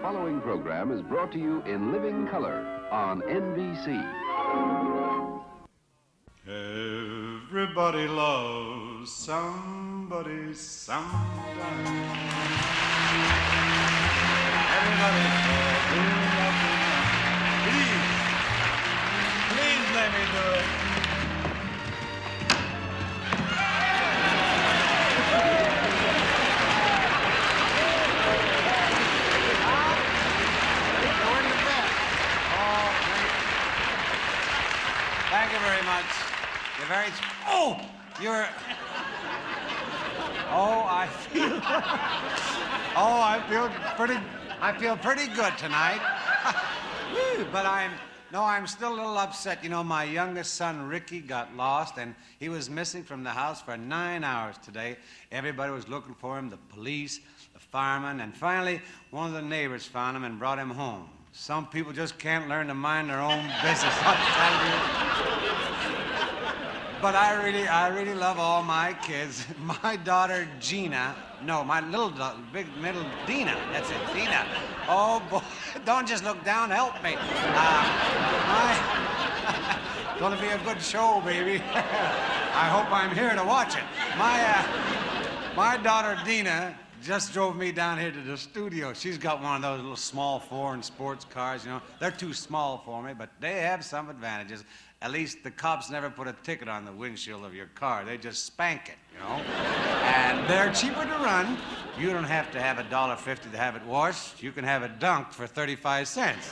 following program is brought to you in living color on NBC. Everybody loves somebody sometime. Everybody falls in love with them. Please let me do it. Thank you very much. You're very... Oh! You're... Oh, I feel... Oh, I feel pretty good tonight. But I'm still a little upset. You know, my youngest son, Ricky, got lost, and he was missing from the house for 9 hours today. Everybody was looking for him, the police, the firemen, and finally, one of the neighbors found him and brought him home. Some people just can't learn to mind their own business, I'll tell you. But I really love all my kids. My daughter, Gina, no, my big middle, Dina, that's it, Dina. Oh, boy, don't just look down, help me. It's gonna be a good show, baby. I hope I'm here to watch it. My daughter, Dina, just drove me down here to the studio. She's got one of those little small foreign sports cars, you know. They're too small for me, but they have some advantages. At least the cops never put a ticket on the windshield of your car. They just spank it, you know. And they're cheaper to run. You don't have to have $1.50 to have it washed. You can have it dunked for 35 cents.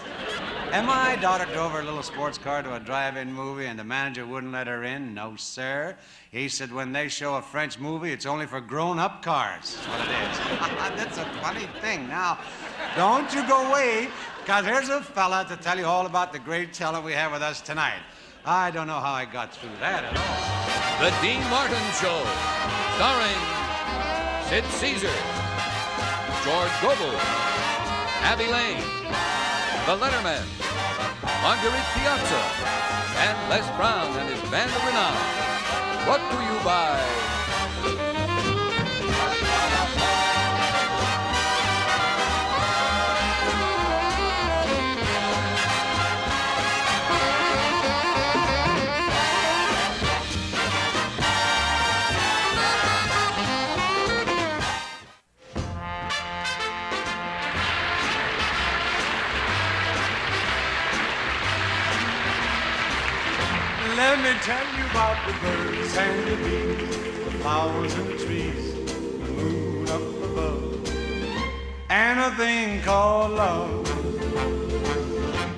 And my daughter drove her little sports car to a drive-in movie, and the manager wouldn't let her in. No, sir. He said when they show a French movie, it's only for grown-up cars. That's what it is. That's a funny thing. Now, don't you go away, because here's a fella to tell you all about the great talent we have with us tonight. I don't know how I got through that at all. The Dean Martin Show, starring Sid Caesar, George Gobel, Abbe Lane, The Letterman, Marguerite Piazza, and Les Brown and his band of renown. Brought to you by... Let me tell you about the birds and the bees, the flowers and the trees, the moon up above, and a thing called love.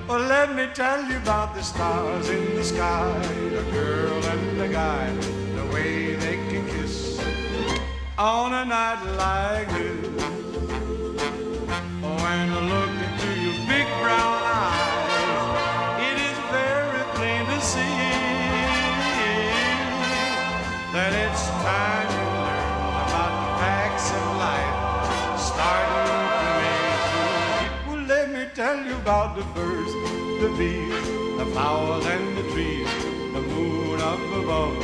Well, let me tell you about the stars in the sky, the girl and the guy, the way they can kiss on a night like this. When I look into your big brown eyes, it is very plain to see that it's time you learn about the facts of life, starting from A to Z. Well, let me tell you about the birds, the bees, the flowers and the trees, the moon up above,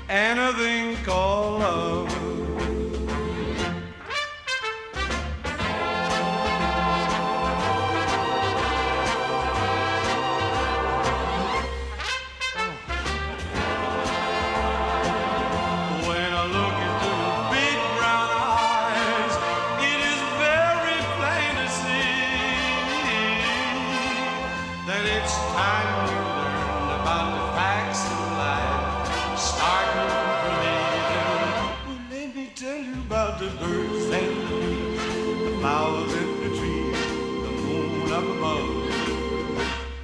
and a thing called love. The birds and the bees, the flowers and the trees, the moon up above,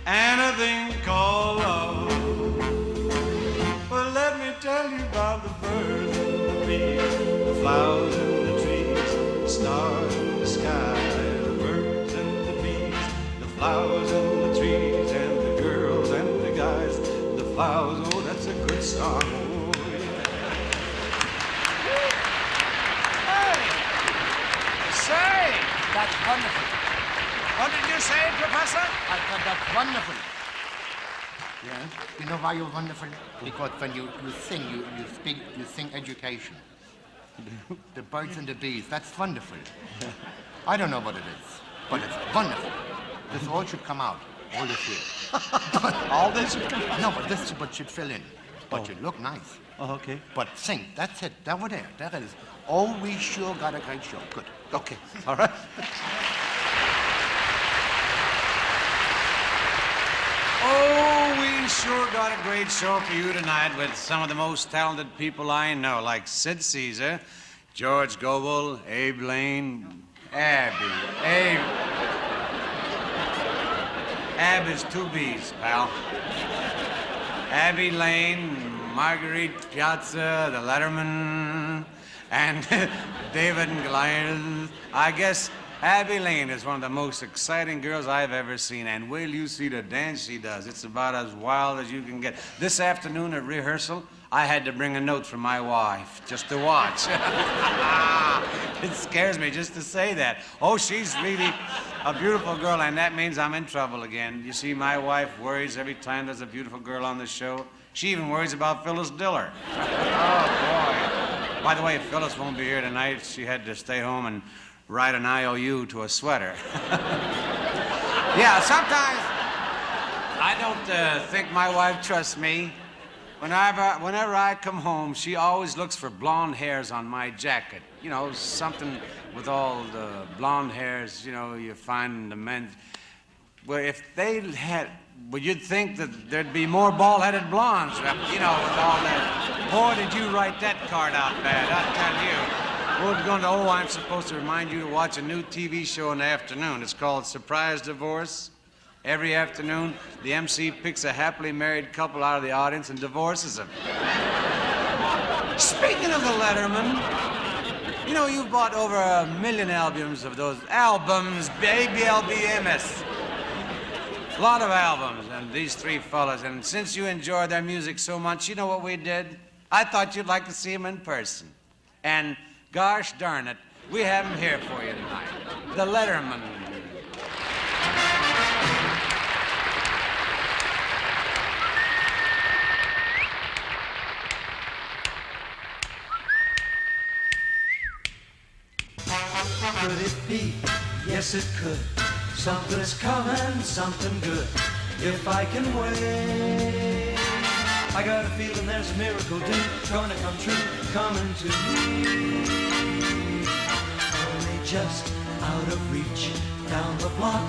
and a thing called love. Well, let me tell you about the birds and the bees, the flowers and the trees, the stars in the sky, the birds and the bees, the flowers and the trees, and the girls and the guys, the flowers. Oh, that's a good song. That's wonderful. What did you say, Professor? I thought that's wonderful. Yeah? You know why you're wonderful? Because when you sing, you speak, you sing education. The birds and the bees, that's wonderful. I don't know what it is. But it's wonderful. This all should come out. All this here. All this should come. No, but this but should fill in. But should look nice. Oh, okay. But sing. That's it. Over there. There it is. Oh, we sure got a great show. Good. Okay. All right. Oh, we sure got a great show for you tonight with some of the most talented people I know, like Sid Caesar, George Gobel, Abe Lane, Abbe. Abbe is two B's, pal. Abbe Lane, Marguerite Piazza, the Letterman, and David and Goliath. I guess Abbe Lane is one of the most exciting girls I've ever seen, and will you see the dance she does? It's about as wild as you can get. This afternoon at rehearsal, I had to bring a note from my wife just to watch. It scares me just to say that. Oh, she's really a beautiful girl, and that means I'm in trouble again. You see, my wife worries every time there's a beautiful girl on the show. She even worries about Phyllis Diller. Oh, boy. By the way, Phyllis won't be here tonight. She had to stay home and write an IOU to a sweater. Yeah, sometimes I don't think my wife trusts me. Whenever I come home, she always looks for blonde hairs on my jacket. You know, something with all the blonde hairs, you know, you find in the men. Well, if they had, well, you'd think that there'd be more bald-headed blondes, you know, with all that. Boy, did you write that card out bad, I tell you. We're going to, I'm supposed to remind you to watch a new TV show in the afternoon. It's called Surprise Divorce. Every afternoon, the MC picks a happily married couple out of the audience and divorces them. Speaking of the Letterman, you know, you've bought over 1 million albums of those albums, ABLBMS. A lot of albums, and these three fellas, and since you enjoy their music so much, you know what we did? I thought you'd like to see them in person. And gosh darn it, we have them here for you tonight. The Letterman. Could it be? Yes, it could. Something's coming, something good. If I can wait, I got a feeling there's a miracle due, gonna come true, coming to me. Only just out of reach, down the block,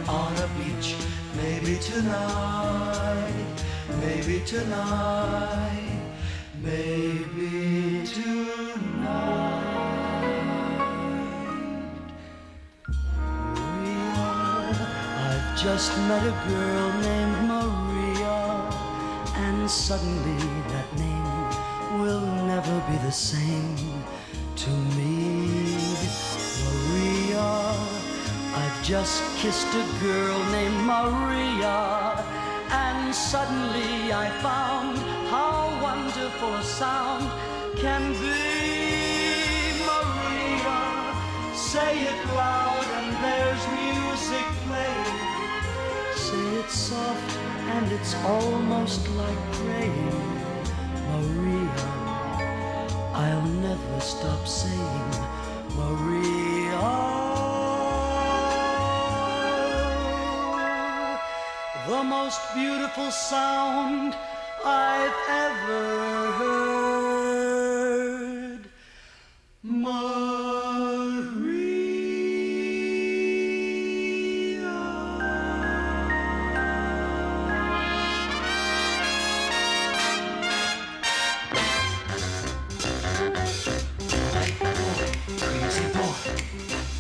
on a beach. Maybe tonight, maybe tonight, maybe tonight. Just met a girl named Maria, and suddenly that name will never be the same to me. Maria, I've just kissed a girl named Maria, and suddenly I found how wonderful a sound can be. Maria, say it loud and there's music playing. Say it soft and it's almost like praying. Maria, I'll never stop saying Maria. The most beautiful sound I've ever heard. Maria.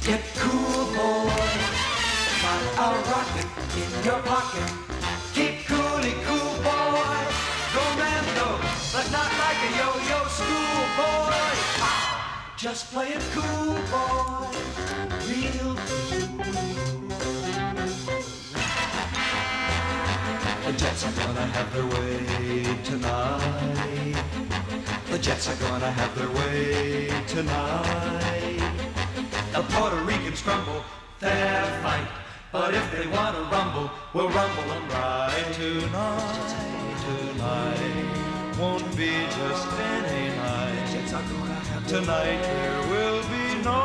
Get cool, boy. Got a rocket in your pocket. Keep coolly cool, boy. Go Mando, but not like a yo-yo school boy. Just play it cool, boy. Real cool. The Jets are gonna have their way tonight. The Jets are gonna have their way tonight. The Puerto Ricans crumble their fight, but if they want to rumble, we'll rumble them right tonight. Tonight won't be just any night. Tonight there will be no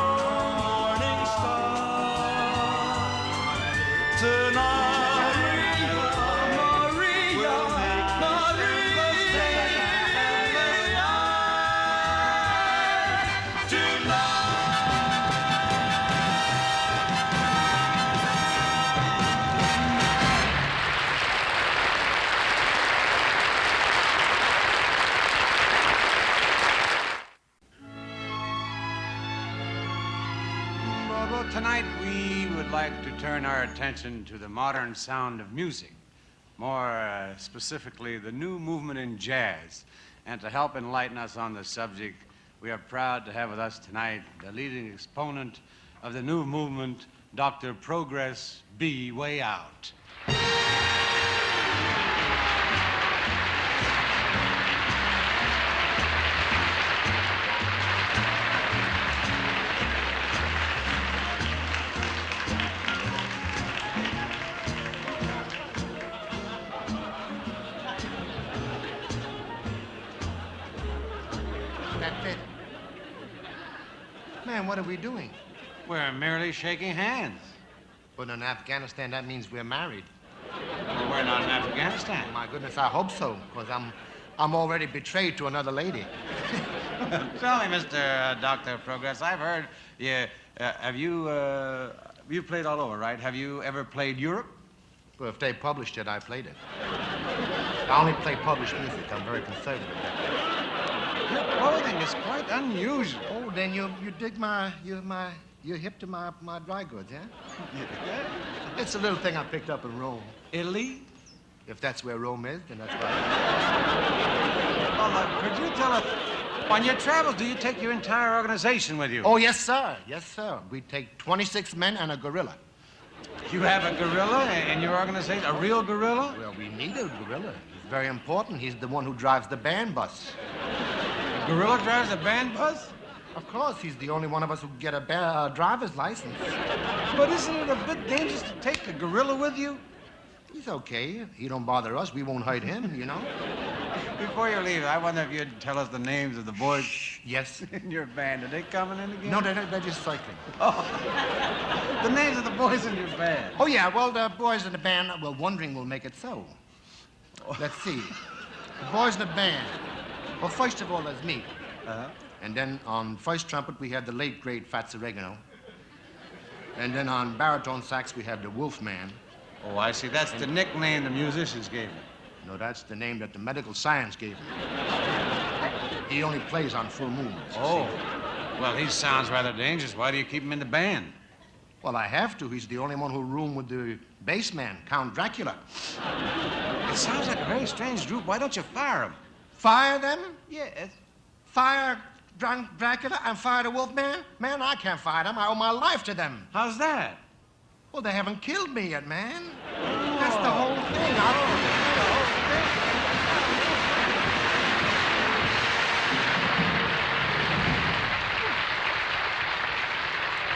morning star. Gobel, tonight we would like to turn our attention to the modern sound of music, more specifically the new movement in jazz. And to help enlighten us on the subject, we are proud to have with us tonight the leading exponent of the new movement, Dr. Progress B. Way Out. That's it. Man, what are we doing? We're merely shaking hands. But in Afghanistan, that means we're married. Well, we're not in Afghanistan. My goodness, I hope so, because I'm already betrayed to another lady. Tell me, Mr. Dr. Progress, I've heard you, you've played all over, right? Have you ever played Europe? Well, if they published it, I played it. I only play published music. I'm very conservative. Your clothing is quite unusual. Oh, then you dig you're hip to my dry goods, yeah? It's a little thing I picked up in Rome. Italy? If that's where Rome is, then that's right. Well, could you tell us, on your travels, do you take your entire organization with you? Oh, yes, sir. Yes, sir. We take 26 men and a gorilla. You have a gorilla in your organization, a real gorilla? Well, we need a gorilla. He's very important. He's the one who drives the band bus. The gorilla drives the band bus? Of course, he's the only one of us who can get a driver's license. But isn't it a bit dangerous to take a gorilla with you? He's okay. He don't bother us. We won't hurt him, you know? Before you leave, I wonder if you'd tell us the names of the boys Yes. in your band. Are they coming in again? No, they're just cycling. Oh. The names of the boys in your band. Oh, yeah. Well, the boys in the band, well, wondering will make it so. Let's see. The boys in the band. Well, first of all, there's me. Uh-huh. And then on first trumpet, we have the late, great Fats Oregano. And then on baritone sax, we have the Wolfman. Oh, I see. That's the nickname the musicians gave him. No, that's the name that the medical science gave him. He only plays on full moons. Oh. Well, he sounds rather dangerous. Why do you keep him in the band? Well, I have to. He's the only one who roomed with the bass man, Count Dracula. It sounds like a very strange group. Why don't you fire him? Fire them? Yes. Fire Dracula and fire the Wolfman? Man, I can't fire them. I owe my life to them. How's that? Well, they haven't killed me yet, man. That's the whole thing. The whole thing.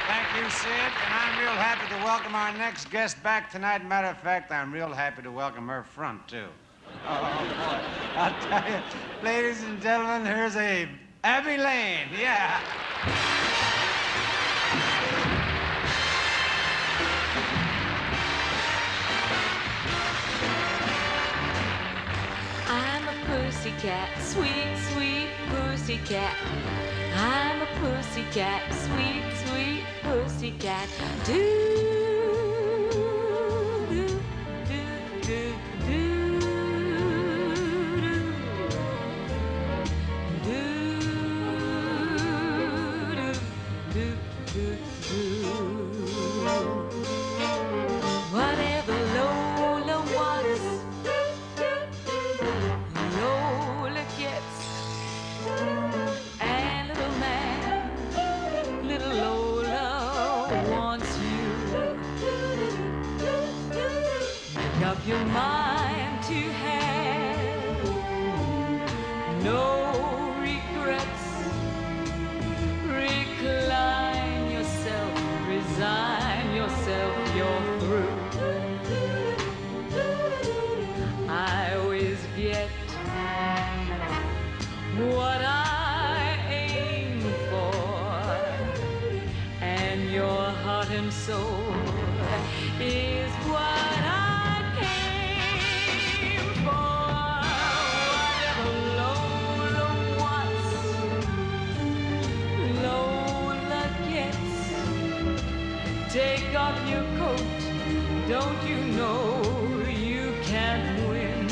Thank you, Sid. And I'm real happy to welcome our next guest back tonight. Matter of fact, I'm real happy to welcome her front, too. Oh, boy. I'll tell you. Ladies and gentlemen, here's Abbe Lane. Yeah. I'm a pussycat, sweet, sweet pussycat. I'm a pussycat, sweet, sweet pussycat. Do, do, do, do, do, do, do, do, do, do. Whatever Lola wants, Lola gets. And little Lola wants you. Make up your mind to have no regrets. Recline yourself, resign yourself, you're through. I always get what I aim for, and your heart and soul is what I came for. Whatever Lola wants, Lola gets. Take off your coat, don't you know you can't win?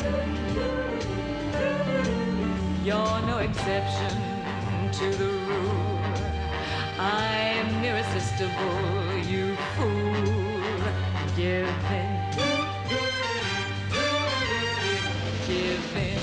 You're no exception to the rule. I'm irresistible. Give in. Give in.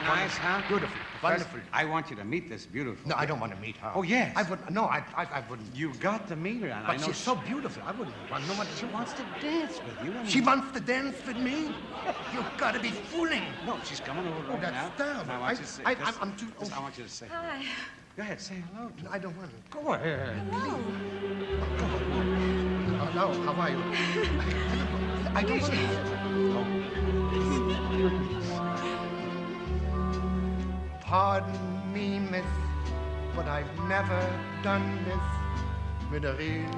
Nice, huh? Beautiful. Wonderful. I want you to meet this beautiful. No, I don't want to meet her. Oh, yes. I wouldn't. No, I wouldn't. You've got to meet her, and I But know she's so beautiful. I wouldn't want no one. she wants to dance with you. And She wants to dance with me? You've got to be fooling. No, she's coming over right that's now. terrible. And I want you to say, I'm too. I want you to say. Hi. Go ahead, say hello. No, I don't want to. Go ahead. Hello. Hello, how are you? I don't want to. Pardon me, miss, but I've never done this with a real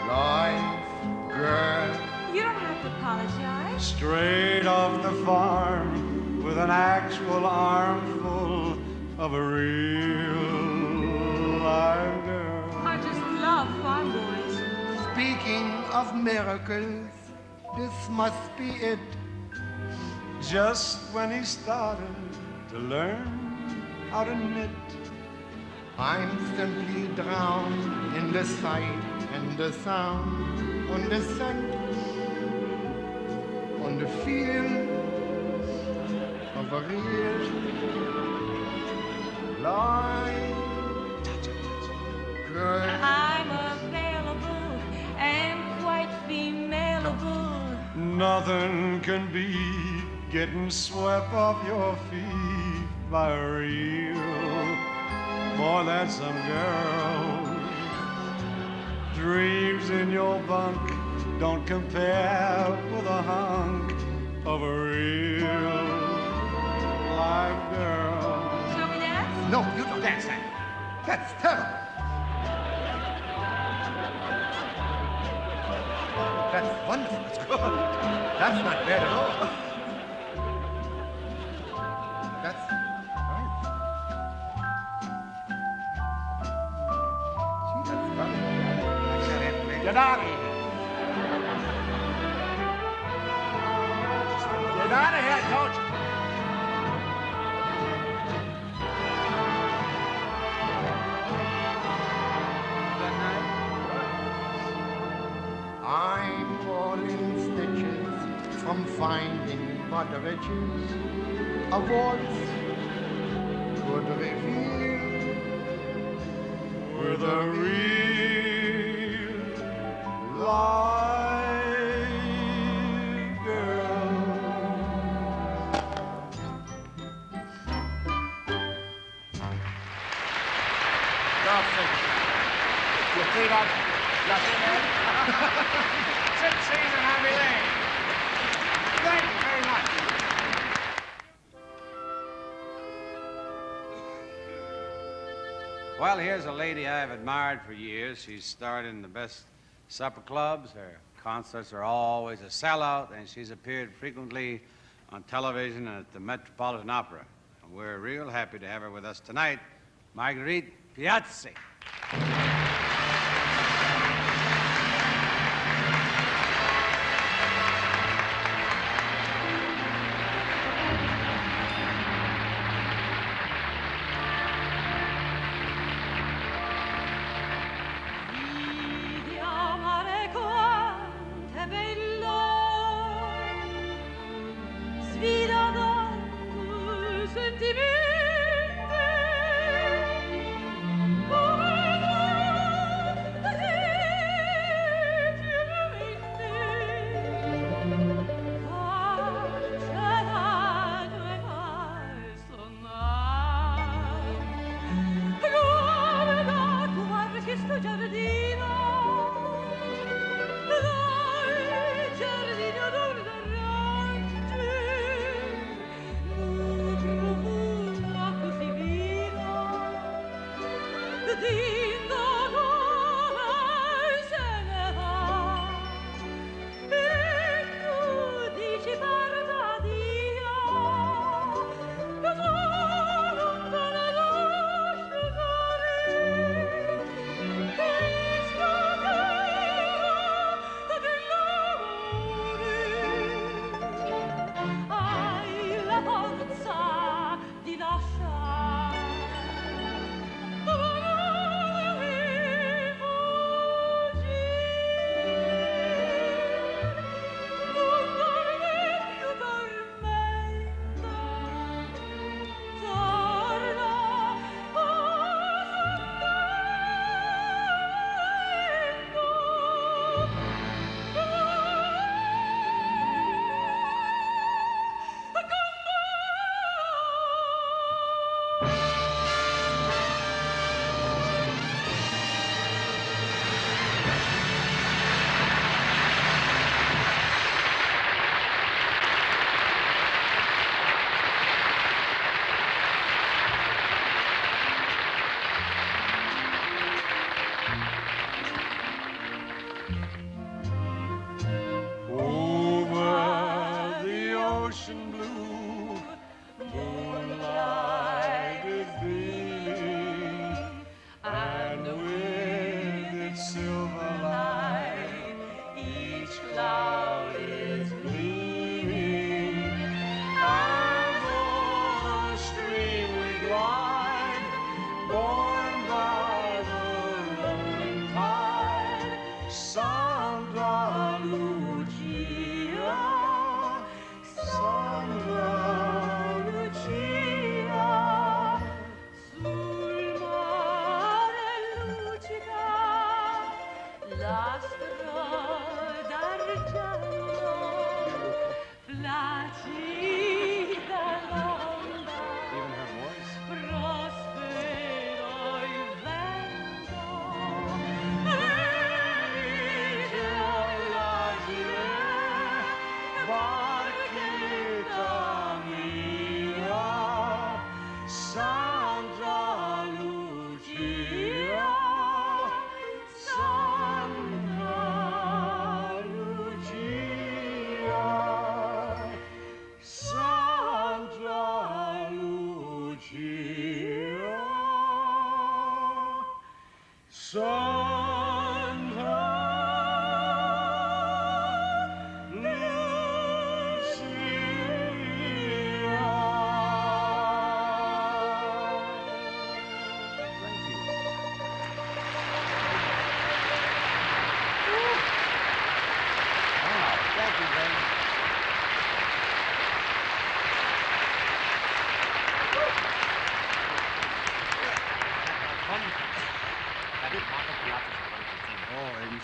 live girl. You don't have to apologize. Straight off the farm with an actual armful of a real live girl. I just love farm boys. Speaking of miracles, this must be it. Just when he started to learn how to knit, I'm simply drowned in the sight and the sound, on the scent, on the feel of a real live girl. I'm available and quite femaleable. nothing can be getting swept off your feet by a real more than some girl. Dreams in your bunk don't compare with a hunk of a real live girl. Shall we dance? No, you don't dance that. That's terrible. That's wonderful. That's good. That's not bad at all. That's right. Gee, that's funny. Get out of here. Get out of here, coach. I'm all in stitches from finding but the riches a voice could reveal with a real live girl. Now think. You see that? You see that? Sit, Caesar, and Abbe. Thank you very much. Well, here's a lady I've admired for years. She's starred in the best supper clubs. Her concerts are always a sellout, and she's appeared frequently on television and at the Metropolitan Opera. And we're real happy to have her with us tonight, Marguerite Piazzi.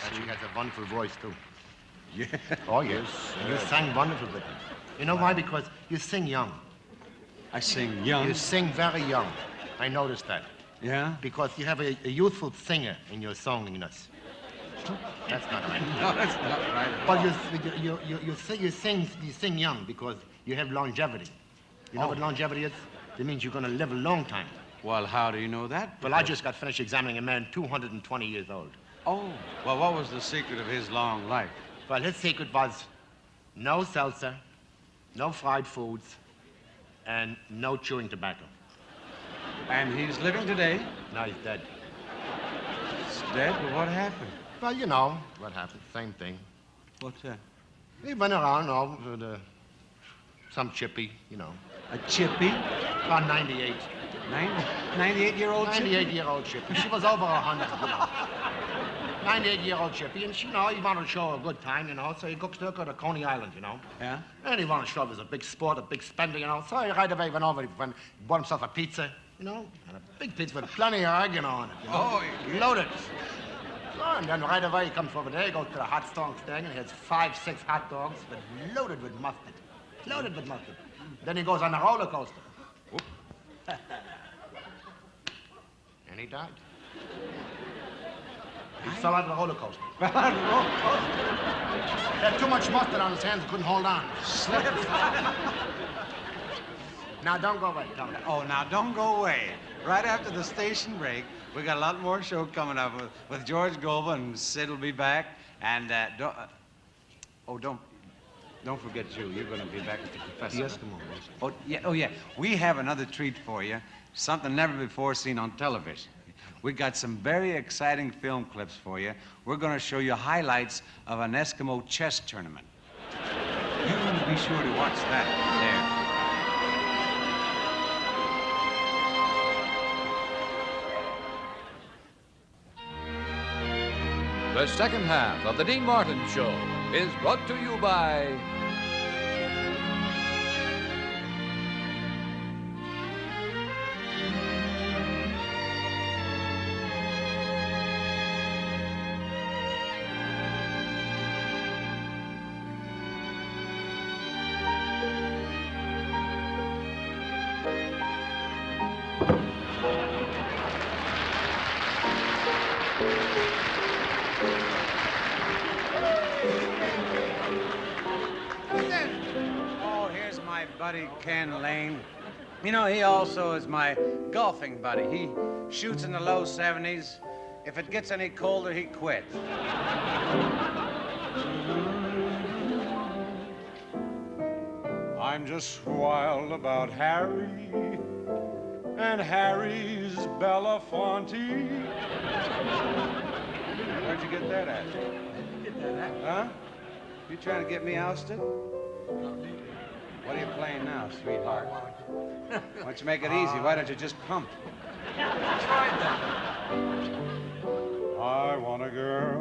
And she has a wonderful voice, too. Yeah. Oh, yes. And you sang wonderful with her. You know why? Because you sing young. I sing young. You sing very young. I noticed that. Yeah? Because you have a youthful singer in your songiness. That's not right. No, that's not right. Well, you sing young because you have longevity. You know what longevity is? It means you're going to live a long time. Well, how do you know that? Well, I just got finished examining a man 220 years old. Oh, well, what was the secret of his long life? Well, his secret was no seltzer, no fried foods, and no chewing tobacco. And he's living today? Now he's dead. He's dead? Well, what happened? Well, you know what happened. Same thing. What's that? He went around, with some chippy, you know. A chippy? About 98. 98-year-old chippy? 98-year-old chippy. She was over 100, you know. 98-year-old chippy, and she, you know, he wanted to show her a good time, you know, so he took her to Coney Island, you know. Yeah? And he wanted to show it was a big sport, a big spender, you know. So he right away went over, he bought himself a pizza, you know, and a big pizza with plenty of egg on it, you know. Oh, yeah. Loaded. So, and then right away he comes over there, he goes to the hot dog stand, and he has 5, 6 hot dogs, but loaded with mustard. Loaded with mustard. Then he goes on the roller coaster. And he died. He fell out of the roller coaster. He had too much mustard on his hands, he couldn't hold on. Now, don't go away, Tom. Oh, now, don't go away. Right after the station break, we got a lot more show coming up with George Gobel, and Sid will be back. And, don't forget you. You're going to be back with the professor. Yes, come on. Oh, yeah. We have another treat for you. Something never before seen on television. We got some very exciting film clips for you. We're going to show you highlights of an Eskimo chess tournament. You be sure to watch that. The second half of the Dean Martin Show is brought to you by buddy Ken Lane. You know, he also is my golfing buddy. He shoots in the low 70s. If it gets any colder, he quits. I'm just wild about Harry and Harry's Belafonte. Where'd you get that at? Huh? You trying to get me ousted? What are you playing now, sweetheart? Why don't you make it easy? Why don't you just pump? Try that. I want a girl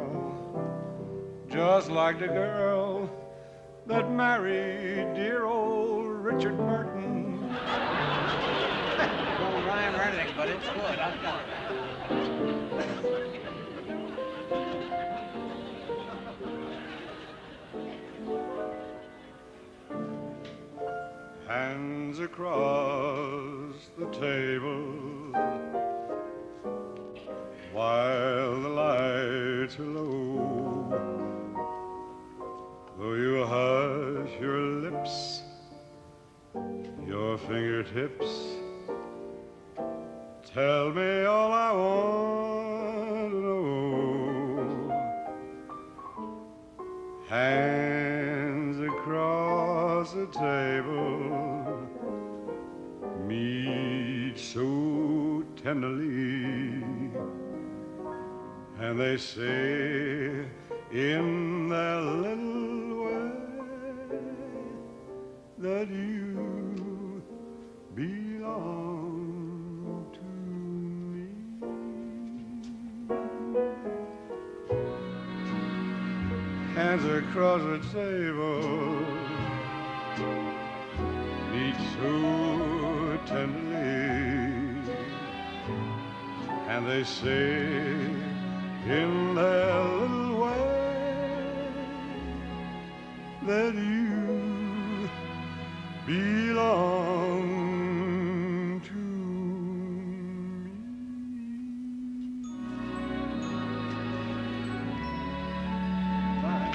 just like the girl that married dear old Richard Burton. Don't rhyme or anything, but it's good. I've got it. Hands across the table while the lights are low. Though you hush your lips, your fingertips tell me all I want to know. Hands across the table meet so tenderly, and they say in their little way that you belong to me. Hands across the table meet so tenderly, and they say in their little way that you belong to me. Bye.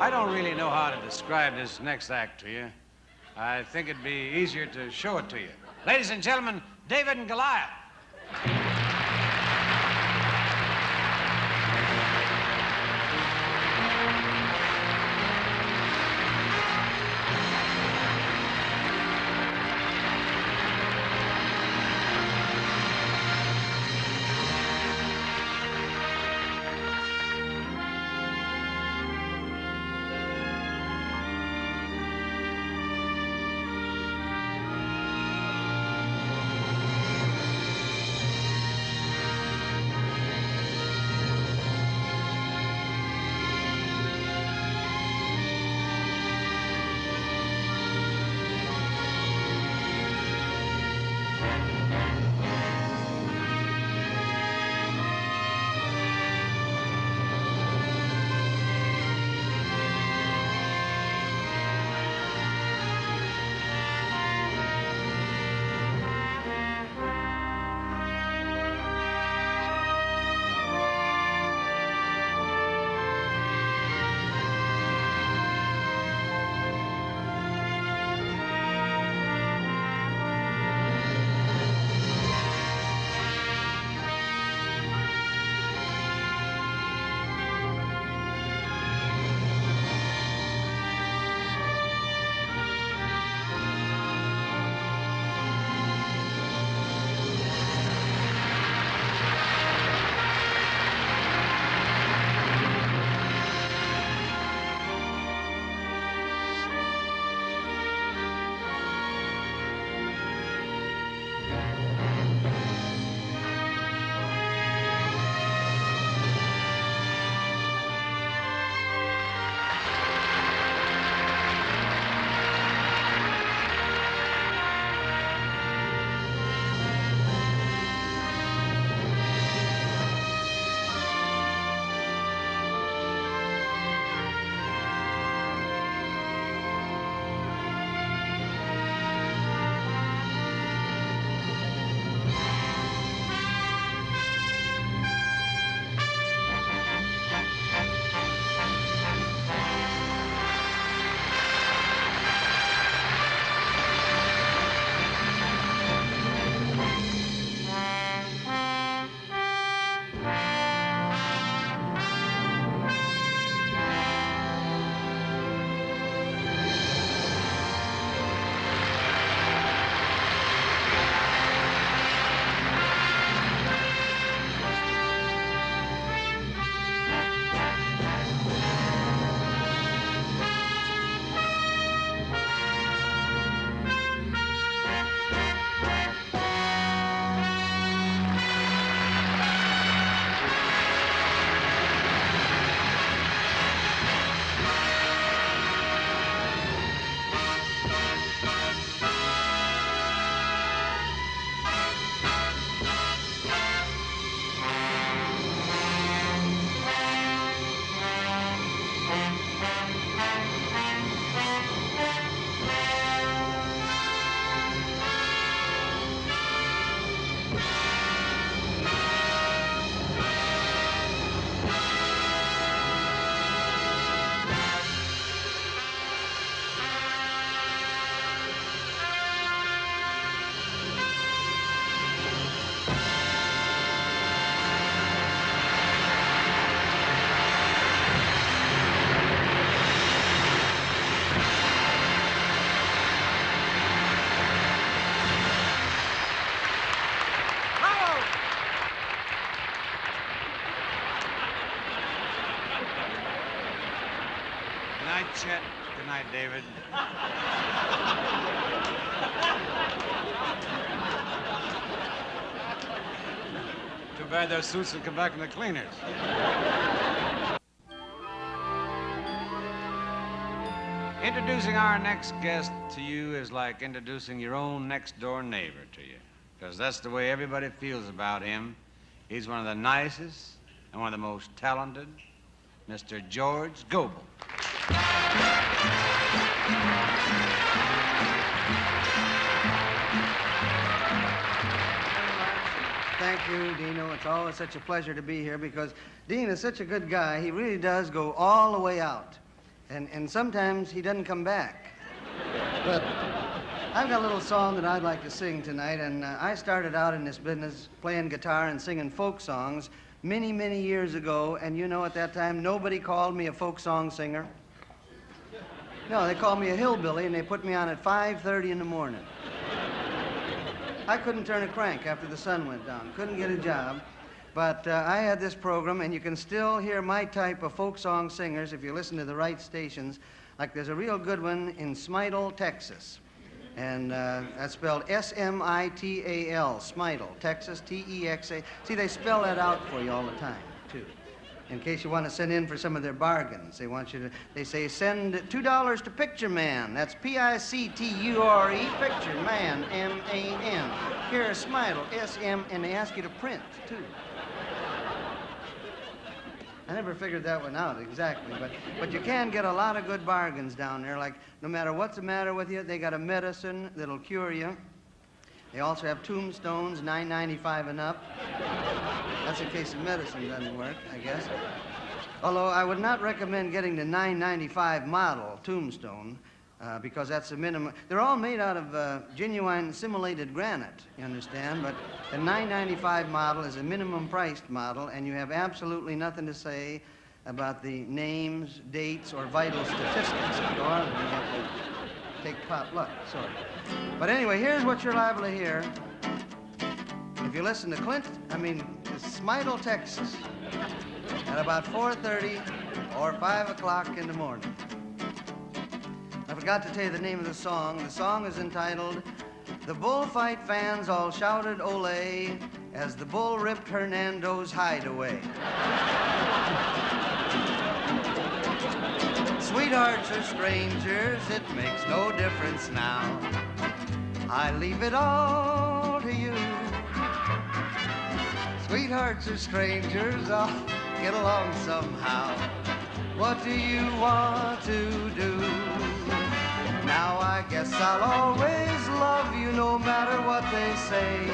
I don't really know how to describe this next act to you. I think it'd be easier to show it to you. Ladies and gentlemen, David and Goliath. night, Chet. Good night, David. Too bad those suits will come back in the cleaners. Introducing our next guest to you is like introducing your own next-door neighbor to you, because that's the way everybody feels about him. He's one of the nicest and one of the most talented, Mr. George Gobel. Thank you, Dino. It's always such a pleasure to be here because Dean is such a good guy. He really does go all the way out. And sometimes he doesn't come back. But I've got a little song that I'd like to sing tonight, and I started out in this business playing guitar and singing folk songs many, many years ago, and you know, at that time, nobody called me a folk song singer. No, they called me a hillbilly, and they put me on at 5:30 in the morning. I couldn't turn a crank after the sun went down, couldn't get a job. But I had this program, and you can still hear my type of folk song singers if you listen to the right stations. Like there's a real good one in Smidle, Texas. And that's spelled S-M-I-T-A-L, Smidle, Texas, T-E-X-A. See, they spell that out for you all the time, too. In case you want to send in for some of their bargains. They say send $2 to Picture Man. That's P-I-C-T-U-R-E, Picture Man, M-A-N. Here, Smidle, S-M, and they ask you to print, too. I never figured that one out exactly, but you can get a lot of good bargains down there. Like, no matter what's the matter with you, they got a medicine that'll cure you. They also have tombstones, $9.95 and up. That's in case the medicine doesn't work, I guess. Although I would not recommend getting the $9.95 model tombstone because that's the minimum. They're all made out of genuine simulated granite, you understand? But the $9.95 model is a minimum priced model, and you have absolutely nothing to say about the names, dates, or vital statistics that go on. You have to take pot luck, sorry. But anyway, here's what you're liable to hear. If you listen to Smidle, Texas, at about 4:30 or 5 o'clock in the morning. I forgot to tell you the name of the song. The song is entitled, "The Bullfight Fans All Shouted Olay as the Bull Ripped Hernando's Hideaway." Sweethearts or strangers, it makes no difference now. I leave it all to you. Sweethearts or strangers, I'll get along somehow. What do you want to do? Now I guess I'll always love you no matter what they say.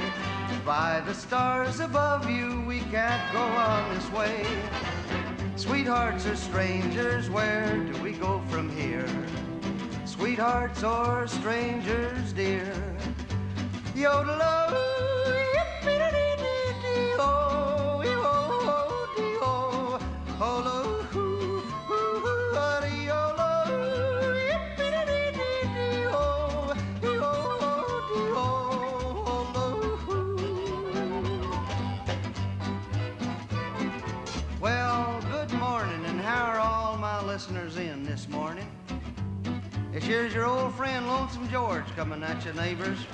By the stars above you, we can't go on this way. Sweethearts or strangers, where do we go from here? Sweethearts or strangers, dear. Yodel-o, yippee-dee-dee-dee-oh, yo-ho-dee-oh, ho-lo-hoo, hoo-hoo-ah-dee-yo-lo, yippee-dee-dee-dee-oh, yo-ho-dee-oh, ho-lo-hoo. Well, good morning, and how are all my listeners in this morning? Here's your old friend Lonesome George coming at you, neighbors.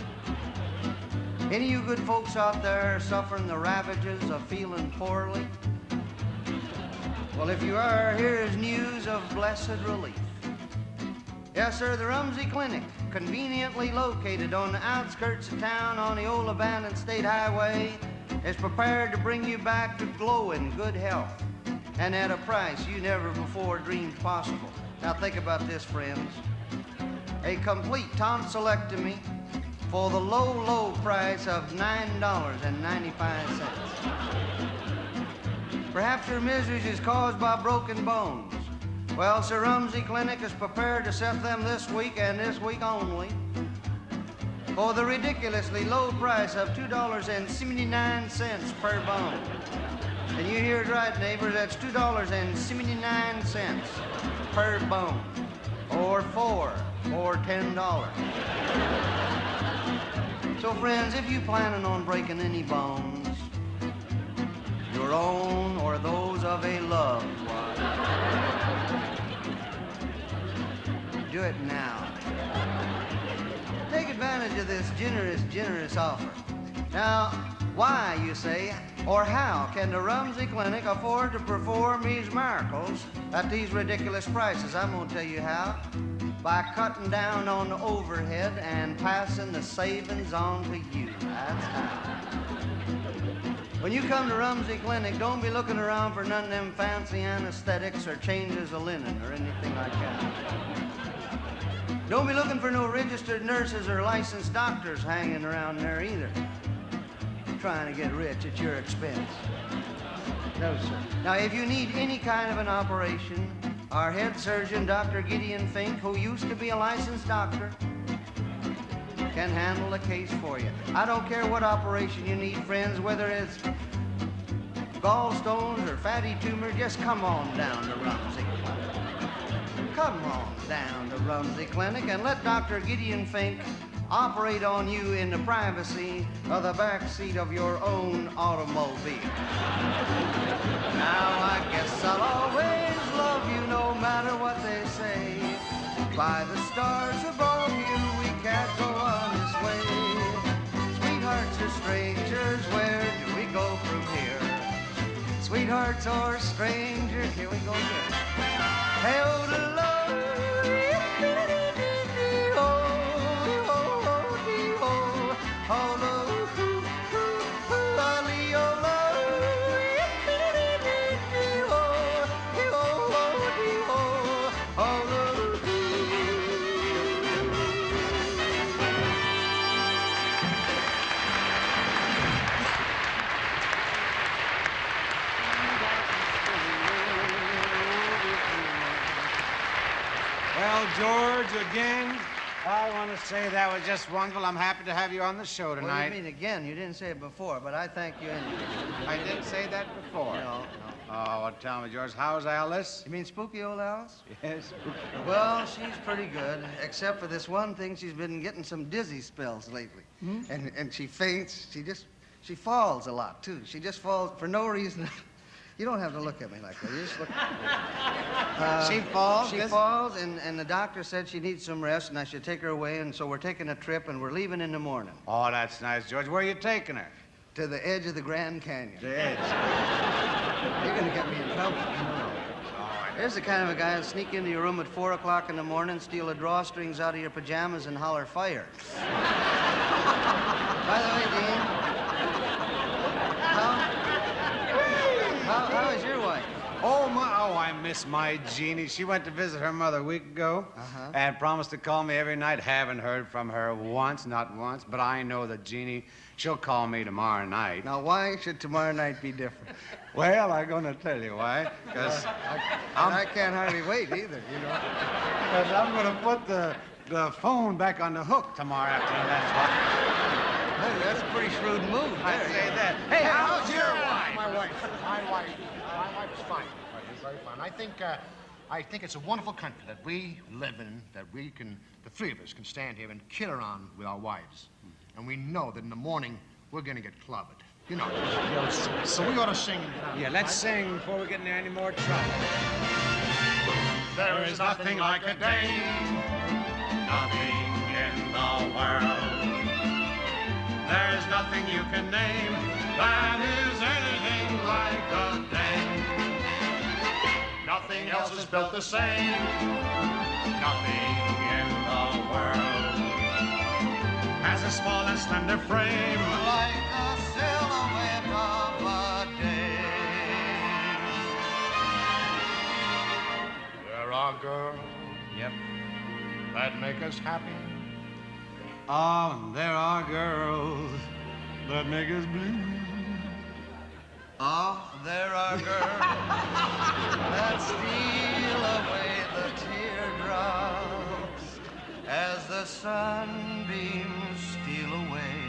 Any of you good folks out there suffering the ravages of feeling poorly? Well, if you are, here is news of blessed relief. Yes, sir, the Rumsey Clinic, conveniently located on the outskirts of town on the old abandoned state highway, is prepared to bring you back to glowing good health and at a price you never before dreamed possible. Now think about this, friends. A complete tonsillectomy for the low, low price of $9.95. Perhaps your miseries is caused by broken bones. Well, Sir Rumsey Clinic is prepared to set them this week and this week only for the ridiculously low price of $2.79 per bone. And you hear it right, neighbors, that's $2.79 per bone, or $4 or $10. So friends, if you're planning on breaking any bones, your own or those of a loved one, do it now. Take advantage of this generous offer. Now, why, you say, or how can the Rumsey Clinic afford to perform these miracles at these ridiculous prices? I'm going to tell you how. By cutting down on the overhead and passing the savings on to you. That's how. When you come to Rumsey Clinic, don't be looking around for none of them fancy anesthetics or changes of linen or anything like that. Don't be looking for no registered nurses or licensed doctors hanging around there either, trying to get rich at your expense. No, sir. Now, if you need any kind of an operation, Our head surgeon, Dr. Gideon Fink, who used to be a licensed doctor, can handle the case for you. I don't care what operation you need, friends, whether it's gallstones or fatty tumor, just come on down to Rumsey Clinic. Come on down to Rumsey Clinic and let Dr. Gideon Fink operate on you in the privacy of the back seat of your own automobile. Now I guess I'll always love you no matter what they say. By the stars above you, we can't go on this way. Sweethearts or strangers, where do we go from here? Sweethearts or strangers, here we go again. Hail to love. Well, George, again, I want to say that was just wonderful. I'm happy to have you on the show tonight. What do you mean again? You didn't say it before, but I thank you anyway. I didn't say that before. No. Oh, well, tell me, George, how's Alice? You mean spooky old Alice? Yes. Well, she's pretty good, except for this one thing. She's been getting some dizzy spells lately. And she faints. She falls a lot, too. She just falls for no reason. You don't have to look at me like that. You just look. She falls? She falls, and the doctor said she needs some rest, and I should take her away, and so we're taking a trip, and we're leaving in the morning. Oh, that's nice, George. Where are you taking her? To the edge of the Grand Canyon. The edge. You're going to get me in trouble. There's the kind of a guy who'll sneak into your room at 4 o'clock in the morning, steal the drawstrings out of your pajamas, and holler fire. By the way, Dean, how is your wife? Oh, I miss my Jeannie. She went to visit her mother a week ago and promised to call me every night. Haven't heard from her once, not once, but I know that Jeannie, she'll call me tomorrow night. Now, why should tomorrow night be different? Well, I'm going to tell you why. Because I can't hardly wait either, you know. Because I'm going to put the phone back on the hook tomorrow afternoon, that's why. Hey, that's a pretty shrewd move. I say that. Hey, how's your wife? My wife is fine. She's very fine. I think it's a wonderful country that we live in, that the three of us can stand here and kid around with our wives. And we know that in the morning, we're going to get clobbered. You know. So we ought to sing. Yeah, let's sing before we get into any more trouble. There is nothing like a dame, nothing in the world. There's nothing you can name that is anything like a dame. Nothing else is built the same. Nothing in the world has a small and slender frame Like the silhouette of a day. There are girls that make us happy. Oh, there are girls that make us blue. Oh, there are girls that steal away the teardrops as the sunbeams steal away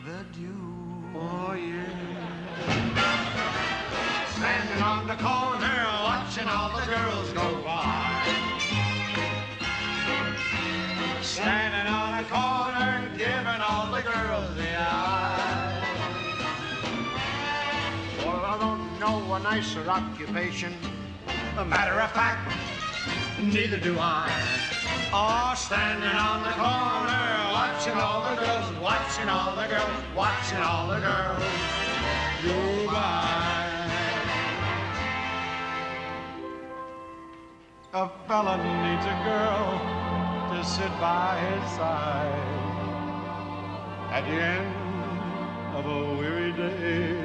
the dew. Oh, yeah. standing on the corner, watching all the girls go by. Standing on a corner, giving all the girls the eye. Well, I don't know a nicer occupation. A matter of fact, neither do I. Oh, standing on the corner, watching all the girls, watching all the girls, watching all the girls go by. A fella needs a girl to sit by his side at the end of a weary day.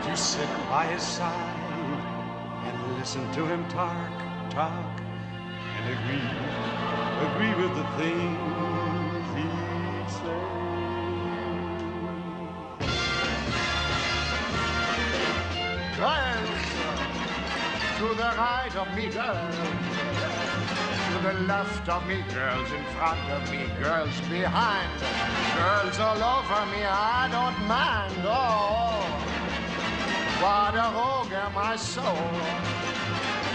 To sit by his side and listen to him talk, and agree with the things he'd say. Try it. To the right of me, girls. To the left of me, girls in front of me, girls behind. Girls all over me, I don't mind. Oh, what a rogue am I soul.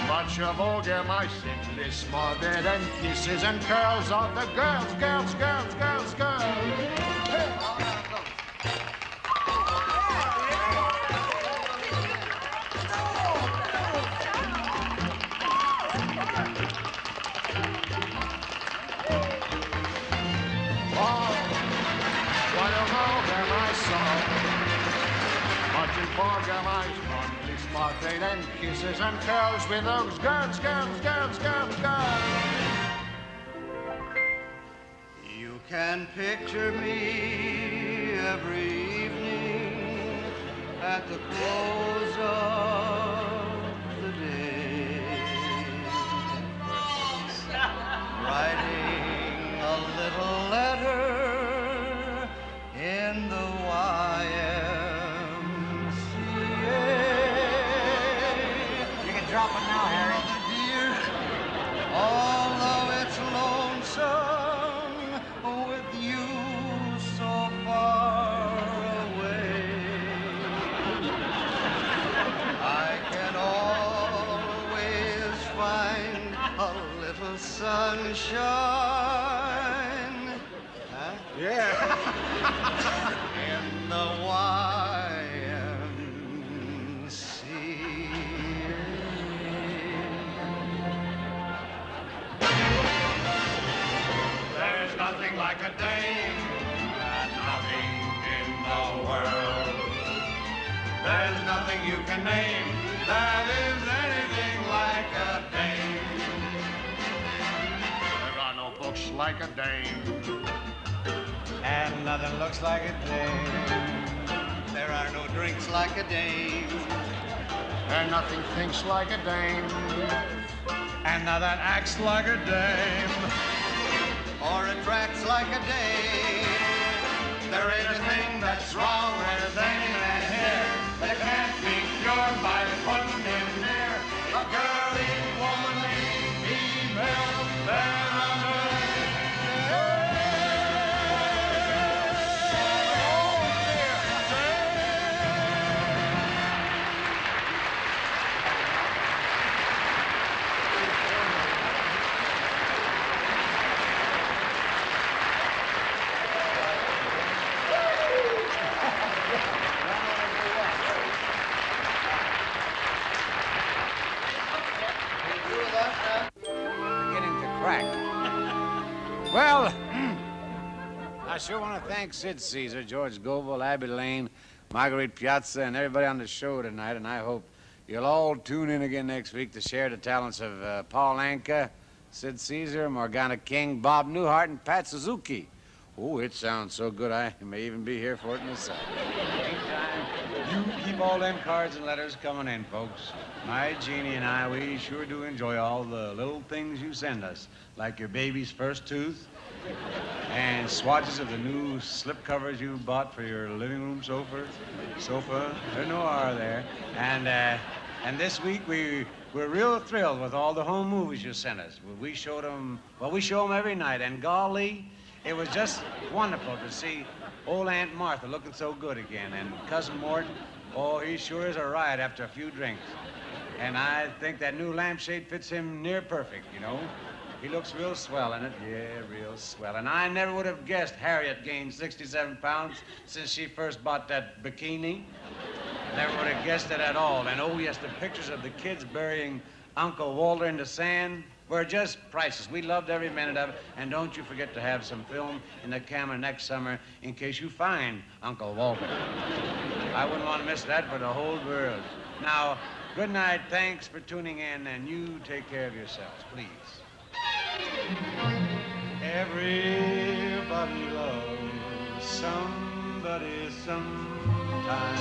Much of all am I simply smothered and kisses and curls of the girls, girls, girls, girls, girls. Hey. Oh, what a rogue am I soul. Much of all am I smothered and kisses and curls with those girls, girls, girls, girls, girls. You can picture me every evening at the close of the day, writing a little letter in the Drop it now, Harry. Dear, although it's lonesome with you so far away, I can always find a little sunshine. Huh? Yeah. In the YMCA. There's nothing like a dame, nothing in the world. There's nothing you can name that is anything like a dame. There are no books like a dame. And nothing looks like a dame. There are no drinks like a dame. And nothing thinks like a dame. And now that acts like a dame. Or attracts like a dame. There ain't a thing that's wrong with dame and hair that can't be cured by putting in there a girly, womanly, female therapist. Beginning to crack. Well, I sure want to thank Sid Caesar, George Gobel, Abbe Lane, Marguerite Piazza, and everybody on the show tonight, and I hope you'll all tune in again next week to share the talents of Paul Anka, Sid Caesar, Morgana King, Bob Newhart, and Pat Suzuki. Oh, it sounds so good I may even be here for it myself. Meantime, you keep all them cards and letters coming in, folks. My Jeannie and I, we sure do enjoy all the little things you send us, like your baby's first tooth, and swatches of the new slip covers you bought for your living room sofa. There's no R there. And this week we're real thrilled with all the home movies you sent us. We show them every night, and golly, it was just wonderful to see old Aunt Martha looking so good again, and Cousin Mort, oh, he sure is a riot after a few drinks. And I think that new lampshade fits him near perfect, you know. He looks real swell in it. Yeah, real swell. And I never would have guessed Harriet gained 67 pounds since she first bought that bikini. Never would have guessed it at all. And oh, yes, the pictures of the kids burying Uncle Walter in the sand were just priceless. We loved every minute of it. And don't you forget to have some film in the camera next summer in case you find Uncle Walter. I wouldn't want to miss that for the whole world. Now, good night. Thanks for tuning in, and you take care of yourselves, please. Everybody loves somebody sometime.